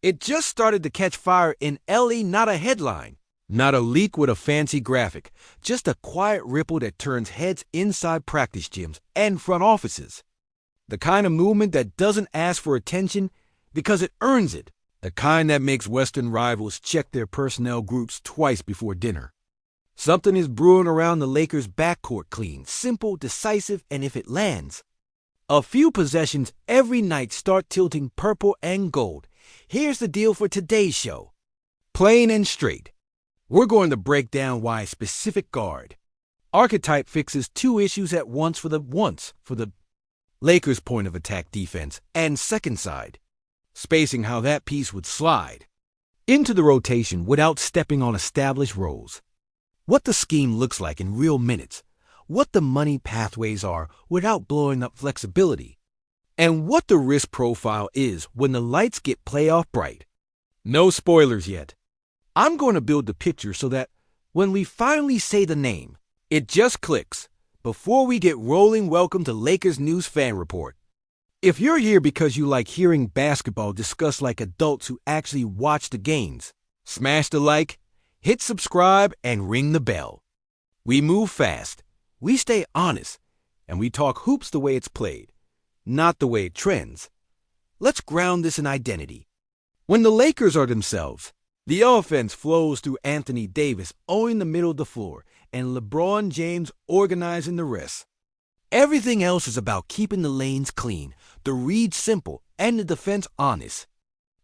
It just started to catch fire in LA, not a headline, not a leak with a fancy graphic, just a quiet ripple that turns heads inside practice gyms and front offices. The kind of movement that doesn't ask for attention because it earns it. The kind that makes Western rivals check their personnel groups twice before dinner. Something is brewing around the Lakers' backcourt clean, simple, decisive, and if it lands. A few possessions every night start tilting purple and gold. Here's the deal for today's show. Plain and straight. We're going to break down why a specific guard archetype fixes two issues at once for the Lakers' point of attack defense and second side, spacing how that piece would slide into the rotation without stepping on established roles. What the scheme looks like in real minutes, what the money pathways are without blowing up flexibility, and what the risk profile is when the lights get playoff bright. No spoilers yet. I'm going to build the picture so that when we finally say the name, it just clicks. Before we get rolling, welcome to Lakers News Fan Report. If you're here because you like hearing basketball discussed like adults who actually watch the games, smash the like, hit subscribe, and ring the bell. We move fast, we stay honest, and we talk hoops the way it's played, not the way it trends. Let's ground this in identity. When the Lakers are themselves, the offense flows through Anthony Davis owning the middle of the floor and LeBron James organizing the rest. Everything else is about keeping the lanes clean, the reads simple, and the defense honest.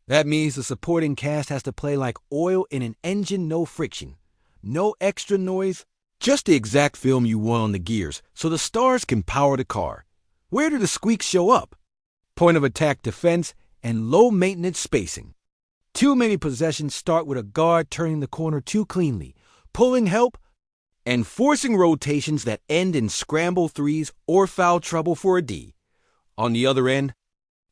That means the supporting cast has to play like oil in an engine, no friction, no extra noise, just the exact film you want on the gears so the stars can power the car. Where do the squeaks show up? Point of attack defense and low maintenance spacing. Too many possessions start with a guard turning the corner too cleanly, pulling help, and forcing rotations that end in scramble threes or foul trouble for a D. On the other end,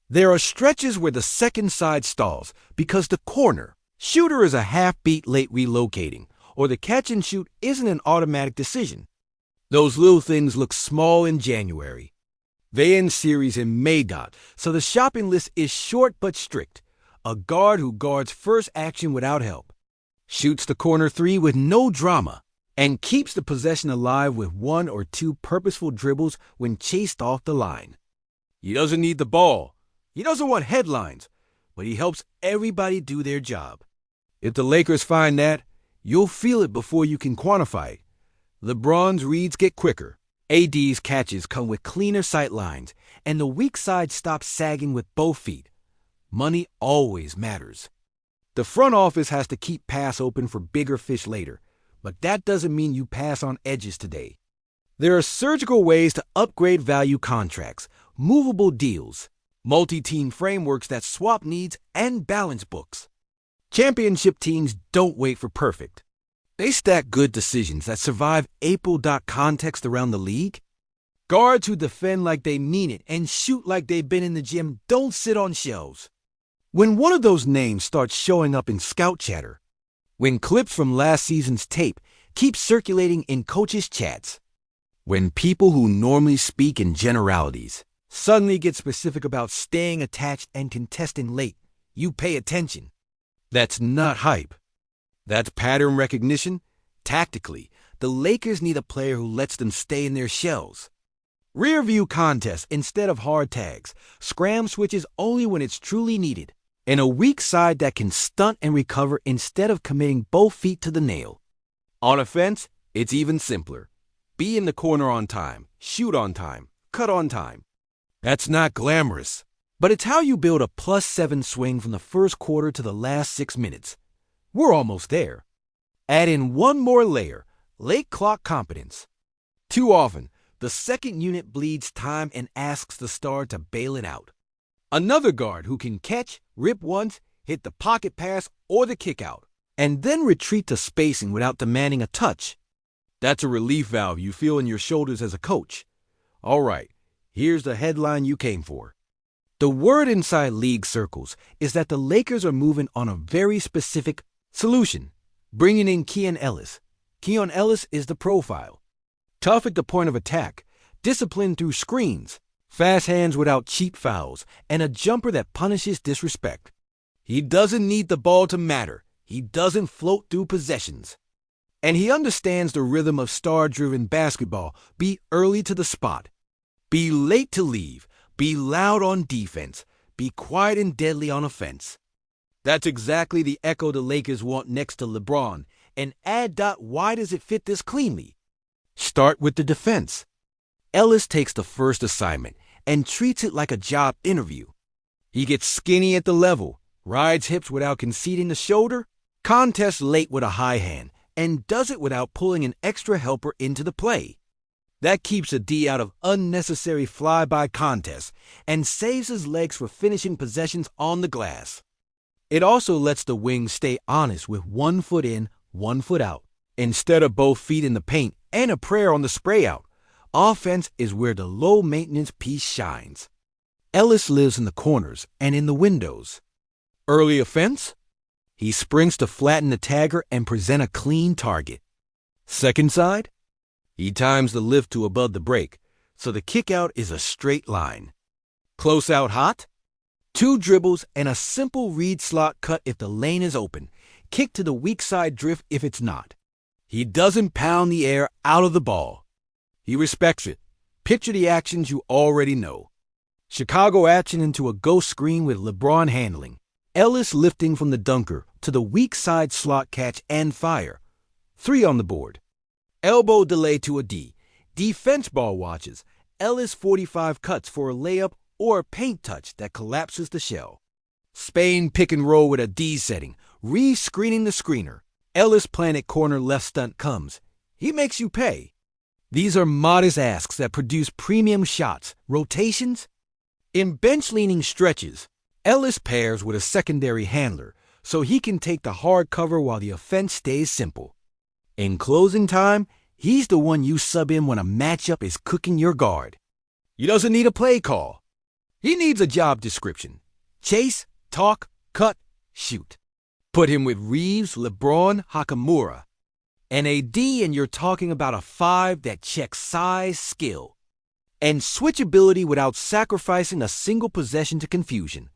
there are stretches where the second side stalls because the corner shooter is a half-beat late relocating, or the catch and shoot isn't an automatic decision. Those little things look small in January. They end series in May. So the shopping list is short but strict. A guard who guards first action without help, shoots the corner three with no drama, and keeps the possession alive with one or two purposeful dribbles when chased off the line. He doesn't need the ball. He doesn't want headlines, but he helps everybody do their job. If the Lakers find that, you'll feel it before you can quantify it. LeBron's reads get quicker. AD's catches come with cleaner sight lines, and the weak side stops sagging with both feet. Money always matters. The front office has to keep pass open for bigger fish later, but that doesn't mean you pass on edges today. There are surgical ways to upgrade value contracts, movable deals, multi-team frameworks that swap needs and balance books. Championship teams don't wait for perfect. They stack good decisions that survive April. Context around the league. Guards who defend like they mean it and shoot like they've been in the gym don't sit on shelves. When one of those names starts showing up in scout chatter, when clips from last season's tape keep circulating in coaches' chats, when people who normally speak in generalities suddenly get specific about staying attached and contesting late, you pay attention. That's not hype. That's pattern recognition. Tactically, the Lakers need a player who lets them stay in their shells. Rear view contests instead of hard tags, scram switches only when it's truly needed, and a weak side that can stunt and recover instead of committing both feet to the nail. On offense, it's even simpler. Be in the corner on time, shoot on time, cut on time. That's not glamorous, but it's how you build a +7 swing from the first quarter to the last 6 minutes. We're almost there. Add in one more layer, late clock competence. Too often, the second unit bleeds time and asks the star to bail it out. Another guard who can catch, rip once, hit the pocket pass or the kick out, and then retreat to spacing without demanding a touch. That's a relief valve you feel in your shoulders as a coach. All right, here's the headline you came for. The word inside league circles is that the Lakers are moving on a very specific solution, bringing in Keon Ellis. Keon Ellis is the profile. Tough at the point of attack, disciplined through screens, fast hands without cheap fouls, and a jumper that punishes disrespect. He doesn't need the ball to matter. He doesn't float through possessions. And he understands the rhythm of star-driven basketball. Be early to the spot. Be late to leave. Be loud on defense. Be quiet and deadly on offense. That's exactly the echo the Lakers want next to LeBron. And why does it fit this cleanly? Start with the defense. Ellis takes the first assignment and treats it like a job interview. He gets skinny at the level, rides hips without conceding the shoulder, contests late with a high hand, and does it without pulling an extra helper into the play. That keeps a D out of unnecessary fly-by contests and saves his legs for finishing possessions on the glass. It also lets the wings stay honest with 1 foot in, 1 foot out, instead of both feet in the paint and a prayer on the spray out. Offense is where the low-maintenance piece shines. Ellis lives in the corners and in the windows. Early offense? He sprints to flatten the tagger and present a clean target. Second side? He times the lift to above the break, so the kick-out is a straight line. Close out hot? 2 dribbles and a simple read slot cut if the lane is open. Kick to the weak side drift if it's not. He doesn't pound the air out of the ball. He respects it. Picture the actions you already know. Chicago action into a ghost screen with LeBron handling. Ellis lifting from the dunker to the weak side slot catch and fire. 3 on the board. Elbow delay to a D. Defense ball watches. Ellis 45 cuts for a layup or a paint touch that collapses the shell. Spain pick and roll with a D setting. Re-screening the screener. Ellis planet corner left stunt comes. He makes you pay. These are modest asks that produce premium shots. Rotations? In bench-leaning stretches, Ellis pairs with a secondary handler so he can take the hard cover while the offense stays simple. In closing time, he's the one you sub in when a matchup is cooking your guard. He doesn't need a play call. He needs a job description. Chase, talk, cut, shoot. Put him with Reeves, LeBron, Hachimura. And a D and you're talking about a 5 that checks size, skill, and switchability without sacrificing a single possession to confusion.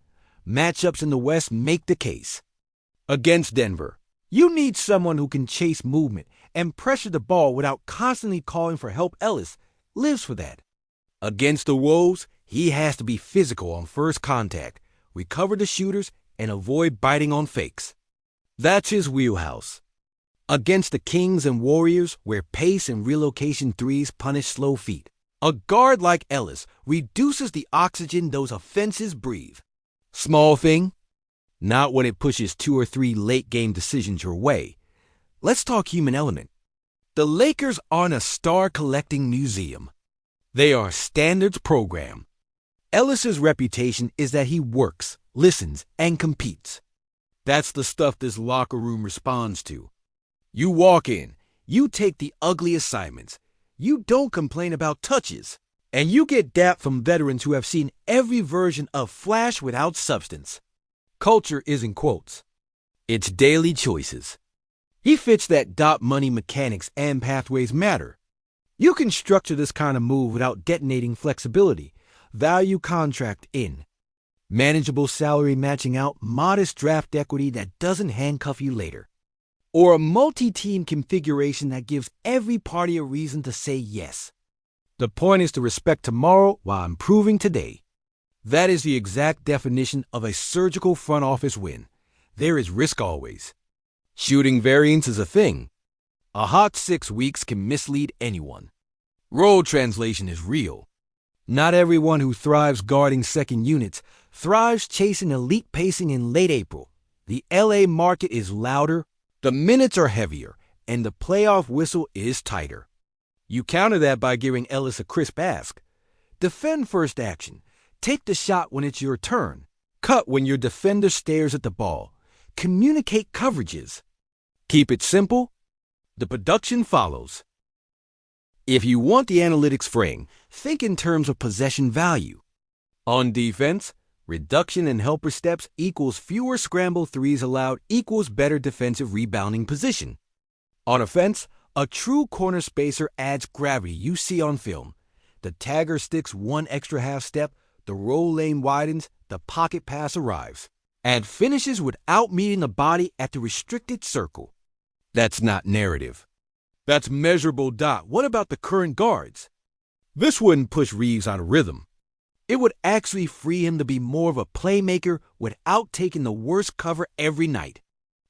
Matchups in the West make the case. Against Denver, you need someone who can chase movement and pressure the ball without constantly calling for help. Ellis lives for that. Against the Wolves, he has to be physical on first contact, recover the shooters, and avoid biting on fakes. That's his wheelhouse. Against the Kings and Warriors, where pace and relocation threes punish slow feet, a guard like Ellis reduces the oxygen those offenses breathe. Small thing? Not when it pushes 2 or 3 late-game decisions your way. Let's talk human element. The Lakers aren't a star-collecting museum. They are a standards program. Ellis's reputation is that he works, listens, and competes. That's the stuff this locker room responds to. You walk in, you take the ugly assignments, you don't complain about touches, and you get dap from veterans who have seen every version of flash without substance. Culture is in quotes. It's daily choices. He fits that dot money mechanics and pathways matter. You can structure this kind of move without detonating flexibility. Value contract in. Manageable salary matching out, modest draft equity that doesn't handcuff you later. Or a multi-team configuration that gives every party a reason to say yes. The point is to respect tomorrow while improving today. That is the exact definition of a surgical front office win. There is risk always. Shooting variance is a thing. A hot 6 weeks can mislead anyone. Role translation is real. Not everyone who thrives guarding second units thrives chasing elite pacing in late April. The LA market is louder, the minutes are heavier, and the playoff whistle is tighter. You counter that by giving Ellis a crisp ask. Defend first action. Take the shot when it's your turn. Cut when your defender stares at the ball. Communicate coverages. Keep it simple. The production follows. If you want the analytics frame, think in terms of possession value. On defense, reduction in helper steps equals fewer scramble threes allowed equals better defensive rebounding position. On offense, a true corner spacer adds gravity you see on film. The tagger sticks 1 extra half step, the roll lane widens, the pocket pass arrives. and finishes without meeting the body at the restricted circle. That's not narrative. That's measurable. What about the current guards? This wouldn't push Reeves out of rhythm. It would actually free him to be more of a playmaker without taking the worst cover every night.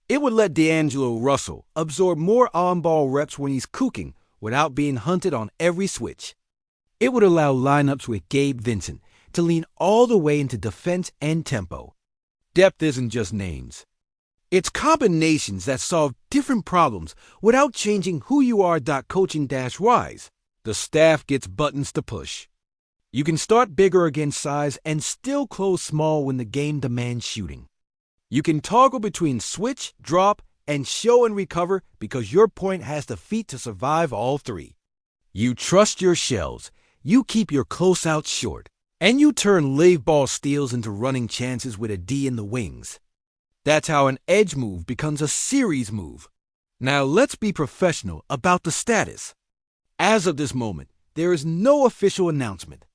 It would let D'Angelo Russell absorb more on-ball reps when he's cooking without being hunted on every switch. It would allow lineups with Gabe Vincent to lean all the way into defense and tempo. Depth isn't just names. It's combinations that solve different problems without changing who you are. Coaching-wise, the staff gets buttons to push. You can start bigger against size and still close small when the game demands shooting. You can toggle between switch, drop, and show and recover because your point has the feet to survive all three. You trust your shells, you keep your closeouts short, and you turn leave ball steals into running chances with a D in the wings. That's how an edge move becomes a series move. Now let's be professional about the status. As of this moment, there is no official announcement.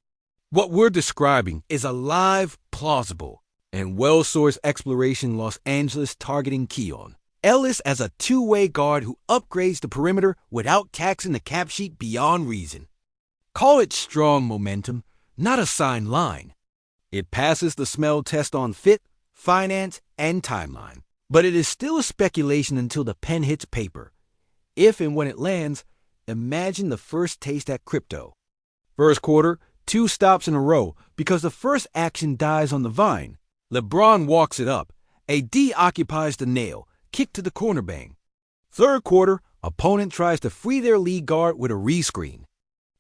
What we're describing is a live, plausible, and well-sourced exploration. Los Angeles targeting Keon. Ellis as a two-way guard who upgrades the perimeter without taxing the cap sheet beyond reason. Call it strong momentum, not a signed line. It passes the smell test on fit, finance, and timeline. But it is still a speculation until the pen hits paper. If and when it lands, imagine the first taste at crypto. First quarter, 2 stops in a row because the first action dies on the vine. LeBron walks it up. AD occupies the nail, kick to the corner bang. Third quarter, opponent tries to free their lead guard with a rescreen.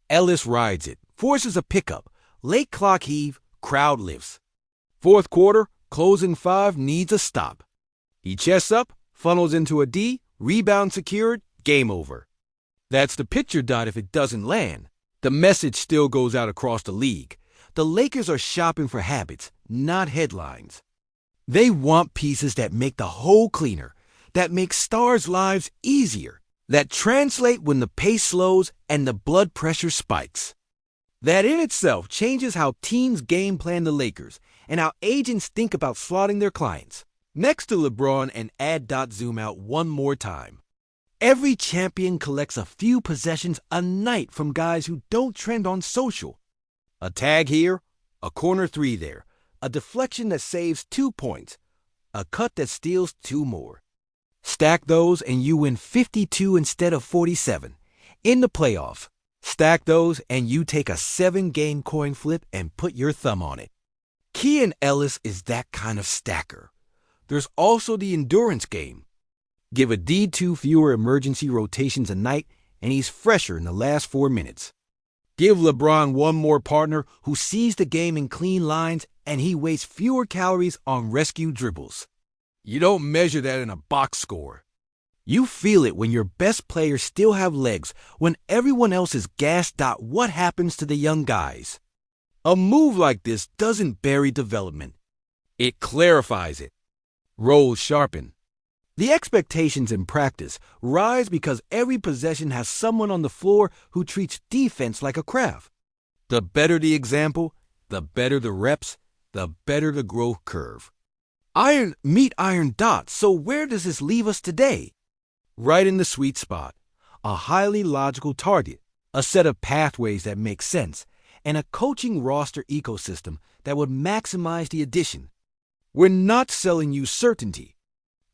Ellis rides it, forces a pickup, late clock heave, crowd lifts. Fourth quarter, closing 5 needs a stop. He chests up, funnels into a D, rebound secured, game over. That's the picture. If it doesn't land, the message still goes out across the league. The Lakers are shopping for habits, not headlines. They want pieces that make the hole cleaner, that make stars' lives easier, that translate when the pace slows and the blood pressure spikes. That in itself changes how teams game plan the Lakers and how agents think about slotting their clients. Next to LeBron and add. Zoom out one more time. Every champion collects a few possessions a night from guys who don't trend on social. A tag here, a corner 3 there, a deflection that saves 2 points, a cut that steals 2 more. Stack those and you win 52 instead of 47. In the playoffs, stack those and you take a 7-game coin flip and put your thumb on it. Keon Ellis is that kind of stacker. There's also the endurance game. Give a D2 fewer emergency rotations a night and he's fresher in the last 4 minutes. Give LeBron one more partner who sees the game in clean lines and he wastes fewer calories on rescue dribbles. You don't measure that in a box score. You feel it when your best players still have legs, when everyone else is gassed. What happens to the young guys? A move like this doesn't bury development. It clarifies it. Roles sharpen. The expectations in practice rise because every possession has someone on the floor who treats defense like a craft. The better the example, the better the reps, the better the growth curve. Iron meet iron. So where does this leave us today? Right in the sweet spot. A highly logical target, a set of pathways that make sense, and a coaching roster ecosystem that would maximize the addition. We're not selling you certainty.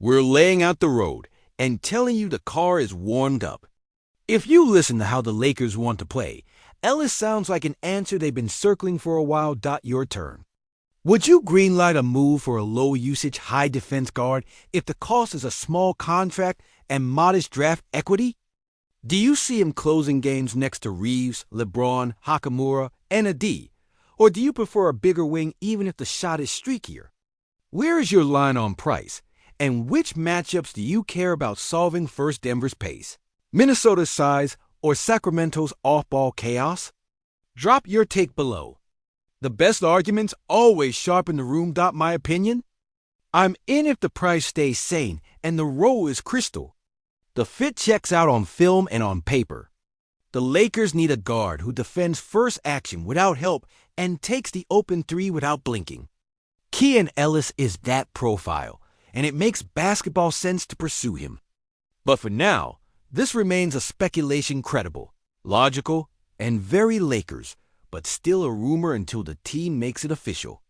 We're laying out the road and telling you the car is warmed up. If you listen to how the Lakers want to play, Ellis sounds like an answer they've been circling for a while. Your turn. Would you greenlight a move for a low-usage, high-defense guard if the cost is a small contract and modest draft equity? Do you see him closing games next to Reeves, LeBron, Hachimura, and AD? Or do you prefer a bigger wing even if the shot is streakier? Where is your line on price? And which matchups do you care about solving first? Denver's pace, Minnesota's size, or Sacramento's off-ball chaos? Drop your take below. The best arguments always sharpen the room. My opinion? I'm in if the price stays sane and the roll is crystal. The fit checks out on film and on paper. The Lakers need a guard who defends first action without help and takes the open 3 without blinking. Keon Ellis is that profile, and it makes basketball sense to pursue him. But for now, this remains a speculation credible, logical, and very Lakers, but still a rumor until the team makes it official.